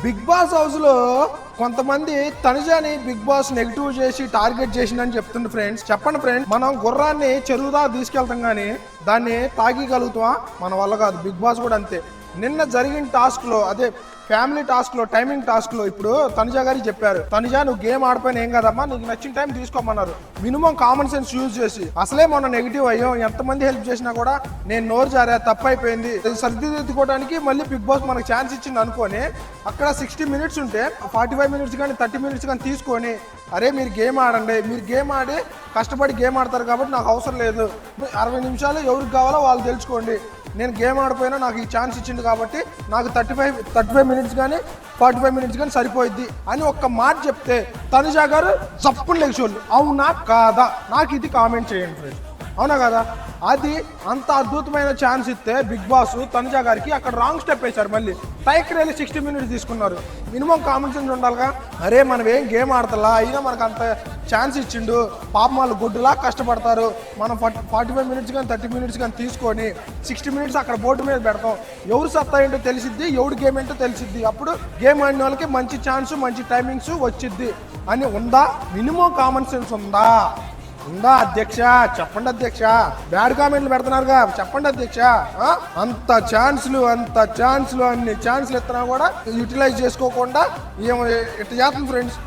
Big boss house లో కొంతమంది తనుజాని big boss negative చేసి టార్గెట్ చేసిందని చెప్తుంది ఫ్రెండ్స్. చెప్పండి ఫ్రెండ్స్, మనం గుర్రాన్ని చెరువు దాకా తీసుకెళ్తాం కానీ దాన్ని తాగగలుగుతామా? మన వల్ల కాదు. బిగ్ బాస్ కూడా అంతే. నిన్న జరిగిన టాస్క్ లో, అదే ఫ్యామిలీ టాస్క్ లో, టైమింగ్ టాస్క్ లో ఇప్పుడు తనుజ గారికి చెప్పారు, తనుజ నువ్వు గేమ్ ఆడిపోయిన ఏం కదమ్మా, నీకు నచ్చిన టైం తీసుకోమన్నారు. మినిమం కామన్ సెన్స్ యూజ్ చేసి. అసలే మొన్న నెగిటివ్ అయ్యాం, ఎంతమంది హెల్ప్ చేసినా కూడా నేను నోరు జారా, తప్పు అయిపోయింది, సర్దిదిద్దుకోవడానికి మళ్ళీ బిగ్ బాస్ మనకు ఛాన్స్ ఇచ్చింది అనుకోని అక్కడ 60 మినిట్స్ ఉంటే 45 మినిట్స్ కానీ 30 మినిట్స్ కానీ తీసుకొని, అరే మీరు గేమ్ ఆడండి, మీరు గేమ్ ఆడి కష్టపడి గేమ్ ఆడతారు కాబట్టి నాకు అవసరం లేదు, 60 నిమిషాలు ఎవరికి కావాలో వాళ్ళు తెలుసుకోండి, నేను గేమ్ ఆడిపోయినా నాకు ఈ ఛాన్స్ ఇచ్చింది కాబట్టి నాకు 35 మినిట్స్ కానీ 45 మినిట్స్ కానీ సరిపోయిద్ది అని ఒక్క మాట చెప్తే తనుజ గారు జప్పులు లెగిసోళ్ళు. అవునా కాదా? నాకు ఇది కామెంట్ చేయండి ఫ్రెండ్స్, అవునా కదా? అది అంత అద్భుతమైన ఛాన్స్ ఇస్తే బిగ్ బాస్ తనుజ గారికి అక్కడ రాంగ్ స్టెప్ వేశారు. మళ్ళీ పైకి వెళ్ళి 60 మినిట్స్ తీసుకున్నారు. మినిమం కామన్ సెన్స్ ఉండాలిగా. అరే మనం ఏం గేమ్ ఆడతలా, అయినా మనకు అంత ఛాన్స్ ఇచ్చిండు, పాపం వాళ్ళు గుడ్డులా కష్టపడతారు, మనం 45 మినిట్స్ కానీ 30 మినిట్స్ కానీ తీసుకొని 60 మినిట్స్ అక్కడ బోర్డు మీద పెడతాం, ఎవరు సత్తా ఏంటో తెలిసిద్ది, ఎవడు గేమ్ ఏంటో తెలిసిద్ది, అప్పుడు గేమ్ ఆడిన వాళ్ళకి మంచి ఛాన్స్ మంచి టైమింగ్స్ వచ్చిద్ది అని ఉందా? మినిమం కామన్ సెన్స్ ఉందా? ఉందా అధ్యక్ష? చెప్పండి అధ్యక్ష. బ్యాడ్ కామెంట్లు పెడుతున్నారుగా, చెప్పండి అధ్యక్ష. అంత ఛాన్స్లు అన్ని ఛాన్స్లు ఇస్తున్నా కూడా యూటిలైజ్ చేసుకోకుండా ఇట్లా చేస్తుంది ఫ్రెండ్స్.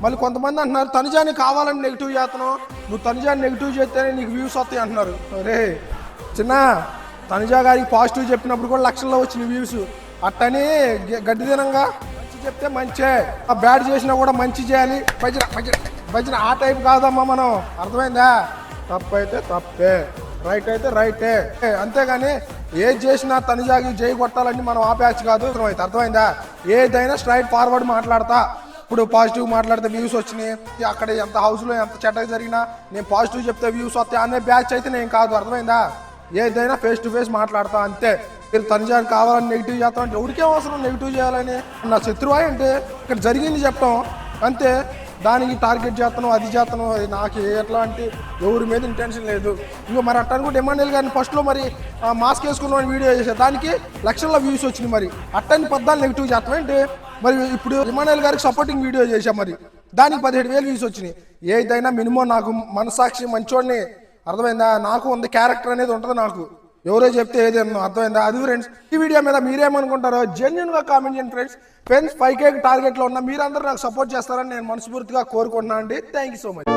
మళ్ళీ కొంతమంది అంటున్నారు తనుజాని కావాలని నెగిటివ్ చేస్తున్నావు, నువ్వు తనుజాని నెగిటివ్ చేస్తేనే నీకు వ్యూస్ వస్తాయి అంటున్నారు. అరే చిన్న, తనుజా గారికి పాజిటివ్ చెప్పినప్పుడు కూడా లక్షల్లో వచ్చిన వ్యూస్. అట్టని గడ్డి దినంగా మంచి చెప్తే మంచే, బ్యాడ్ చేసినా కూడా మంచి చేయాలి, భజన ఆ టైప్ కాదమ్మా మనం. అర్థమైందా? తప్పు అయితే తప్పే, రైట్ అయితే రైటే, అంతేగాని ఏది చేసినా తనుజాకి జై కొట్టాలని మనం ఆ బ్యాచ్ కాదు. అర్థమైందా? ఏదైనా స్ట్రైట్ ఫార్వర్డ్ మాట్లాడతా. ఇప్పుడు పాజిటివ్ మాట్లాడితే వ్యూస్ వచ్చినాయి, అక్కడ ఎంత హౌస్లో ఎంత చెడ్డ జరిగినా నేను పాజిటివ్ చెప్తే వ్యూస్ వస్తాయి అనే బ్యాచ్ అయితే నేను కాదు. అర్థమైందా? ఏదైనా ఫేస్ టు ఫేస్ మాట్లాడతా అంతే. మీరు తనుజాని కావాలని నెగిటివ్ చేస్తాం అంటే ఎవరికే అవసరం నెగిటివ్ చేయాలని? నా శత్రువా అంటే ఇక్కడ జరిగింది చెప్పడం అంతే, దానికి టార్గెట్ చేస్తాను, అది చేస్తాను, నాకు ఎట్లాంటి ఎవరి మీద ఇంటెన్షన్ లేదు. ఇంకో మరి అట్ట అనుకుంటే ఎమ్మెల్యేలు గారిని ఫస్ట్లో మరి మాస్క్ వేసుకున్న వీడియో చేశారు, దానికి లక్షల్లో వ్యూస్ వచ్చినాయి. మరి అట్టని పద్దాలు నెగిటివ్ చేస్తాం ఏంటి? మరి ఇప్పుడు ఎమ్మెల్యేలు గారికి సపోర్టింగ్ వీడియో చేశాం, మరి దానికి 17,000 వ్యూస్ వచ్చినాయి. ఏదైనా మినిమం నాకు మనసాక్షి మంచోడిని. అర్థమైందా? నాకు ఉంది క్యారెక్టర్ అనేది ఉంటుంది నాకు, ఎవరో చెప్తే ఏదేమో. అర్థమైందా? అది ఫ్రెండ్స్. ఈ వీడియో మీద మీరేమనుకుంటారో జెన్యున్గా కామెంట్ చేయండి ఫ్రెండ్స్. 5K టార్గెట్లో ఉన్న మీరందరూ నాకు సపోర్ట్ చేస్తారని నేను మనస్ఫూర్తిగా కోరుకుంటున్నాను అండి. Thank you so much.